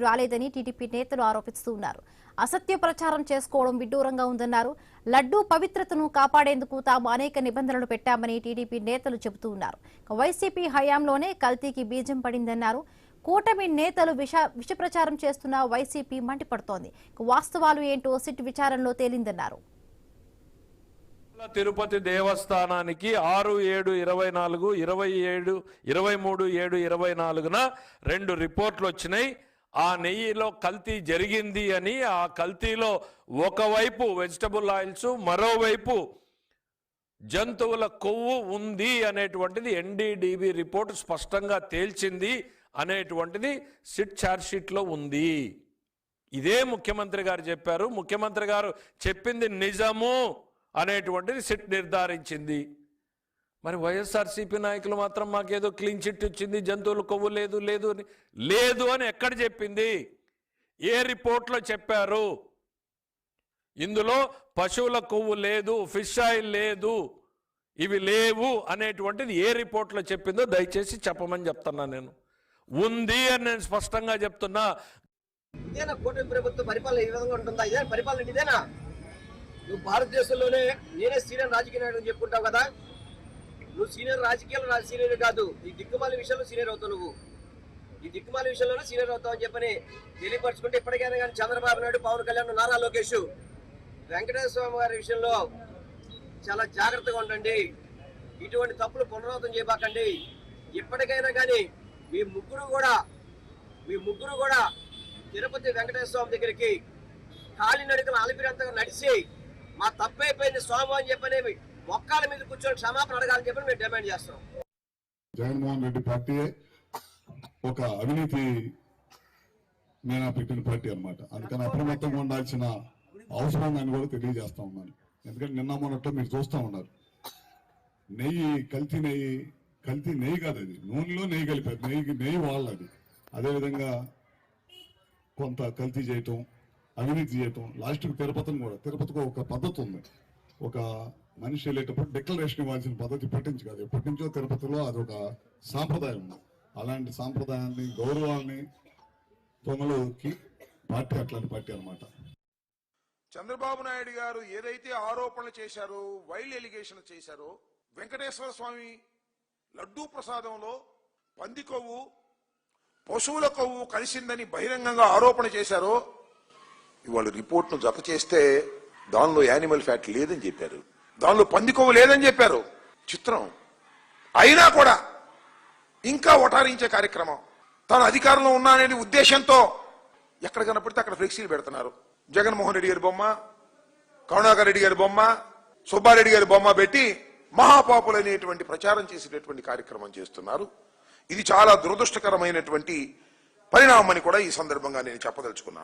రాలేదని టీడీపీ నేతలు ఆరోపిస్తున్నారు. అసత్య ప్రచారం చేసుకోవడం విడ్డూరంగా ఉందన్నారు. లడ్డూ పవిత్రతను కాపాడేందుకు తాము అనేక నిబంధనలు పెట్టామని టీడీపీ నేతలు చెబుతున్నారు. వైసీపీ హయాంలోనే కల్తీకి బీజం పడిందన్నారు. కూటమి నేతలు విష ప్రచారం చేస్తున్న వైసీపీ మండిపడుతోంది. వాస్తవాలు ఏంటో సిట్ విచారణలో తేలిందన్నారు. తిరుపతి దేవస్థానానికి 6/7/24, 23/7/24న 2 రిపోర్ట్లు వచ్చినాయి. ఆ నెయ్యిలో కల్తీ జరిగింది అని, ఆ కల్తీలో ఒకవైపు వెజిటబుల్ ఆయిల్స్, మరోవైపు జంతువుల కొవ్వు ఉంది అనేటువంటిది ఎన్డీడీబీ రిపోర్ట్ స్పష్టంగా తేల్చింది అనేటువంటిది సిట్ ఛార్జ్ షీట్లో ఉంది. ఇదే ముఖ్యమంత్రి గారు చెప్పారు. ముఖ్యమంత్రి గారు చెప్పింది నిజము అనేటువంటిది సిట్ నిర్ధారించింది. మరి వైఎస్ఆర్సీపీ నాయకులు మాత్రం మాకేదో క్లీన్ చిట్ ఇచ్చింది, జంతువుల కొవ్వు లేదు అని ఎక్కడ చెప్పింది? ఏ రిపోర్ట్లో చెప్పారు? ఇందులో పశువుల కొవ్వు లేదు, ఫిష్ ఆయిల్ లేదు, ఇవి లేవు అనేటువంటిది ఏ రిపోర్ట్లో చెప్పిందో దయచేసి చెప్పమని చెప్తున్నా. నేను ఉంది అని నేను స్పష్టంగా చెప్తున్నా. ఇదేనా కూటమి ప్రభుత్వ పరిపాలన? ఈ విధంగా ఉంటుందా? ఇదే పరిపాలన? ఇదేనా? నువ్వు భారతదేశంలోనే నేనే సీనియర్ రాజకీయ నాయకుడు చెప్పుకుంటావు కదా. నువ్వు సీనియర్ రాజకీయాలు సీనియర్ కాదు, ఈ దిక్కుమాల విషయంలో సీనియర్ అవుతావు. నువ్వు ఈ దిక్కుమాల విషయంలోనే సీనియర్ అవుతావు అని చెప్పని తెలియపరచుకుంటే ఇప్పటికైనా కానీ చంద్రబాబు నాయుడు, పవన్ కళ్యాణ్, నారా లోకేష్, వెంకటేశ్వర స్వామి గారి విషయంలో చాలా జాగ్రత్తగా ఉండండి. ఇటువంటి తప్పులు పునరావృతం చేయబాకండి. ఇప్పటికైనా కానీ మీ ముగ్గురు కూడా తిరుపతి వెంకటేశ్వర స్వామి దగ్గరికి కాలినడకలు అలిపిరంతగా నడిచి మా తప్పైపోయింది స్వామి అని చెప్పని మొక్కాల మీద కూర్చొని క్షమాపణ అడగాలని చెప్పని మేము డిమాండ్ చేస్తాం. జగన్మోహన్ రెడ్డి పార్టీ ఒక అవినీతి నేను పెట్టిన పార్టీ అన్నమాట. అందుకని అప్రమత్తంగా ఉండాల్సిన అవసరం ఉందని కూడా తెలియజేస్తా ఉన్నాను. ఎందుకంటే నిన్న మొన్నట్లో మీరు చూస్తూ ఉన్నారు, కల్తీ నెయ్యి కాదు, అది నూనెలో నెయ్యి కలిపారు, నెయ్యి వాళ్ళది. అదేవిధంగా కొంత కల్తీ చేయటం, అవినీతి చేయటం. లాస్ట్కి తిరుపతికి ఒక పద్ధతి ఉంది. ఒక మనిషి వెళ్ళేటప్పుడు డిక్లరేషన్ ఇవ్వాల్సిన పద్ధతి ఇప్పటి కాదు, ఎప్పటి నుంచో తిరుపతిలో అదొక సాంప్రదాయం ఉంది. అలాంటి సాంప్రదాయాన్ని, గౌరవాన్ని తొంగలోకి పార్టీ అట్లాంటి పార్టీ అన్నమాట. చంద్రబాబు నాయుడు గారు ఏదైతే ఆరోపణలు చేశారో, వైల్డ్ ఎలిగేషన్ చేశారో, వెంకటేశ్వర స్వామి లడ్డూ ప్రసాదంలో పంది కొవ్వు, పశువుల కొవ్వు కలిసిందని బహిరంగంగా ఆరోపణ చేశారో, ఇవాళ రిపోర్ట్ను జత చేస్తే దానిలో యానిమల్ ఫ్యాట్ లేదని చెప్పారు, దానిలో పంది కొవ్వు లేదని చెప్పారు. చిత్రం. అయినా కూడా ఇంకా ఒటారించే కార్యక్రమం. తాను అధికారంలో ఉన్నాననే ఉద్దేశంతో ఎక్కడ కనపడితే అక్కడ ఫ్లెక్సీలు పెడుతున్నారు. జగన్మోహన్ రెడ్డి గారి బొమ్మ, కరుణాకర్ రెడ్డి గారి బొమ్మ, సుబ్బారెడ్డి గారి బొమ్మ పెట్టి మహాపాపులు అనేటువంటి ప్రచారం చేసేటటువంటి కార్యక్రమం చేస్తున్నారు. ఇది చాలా దురదృష్టకరమైనటువంటి పరిణామం అని కూడా ఈ సందర్భంగా నేను చెప్పదలుచుకున్నాను.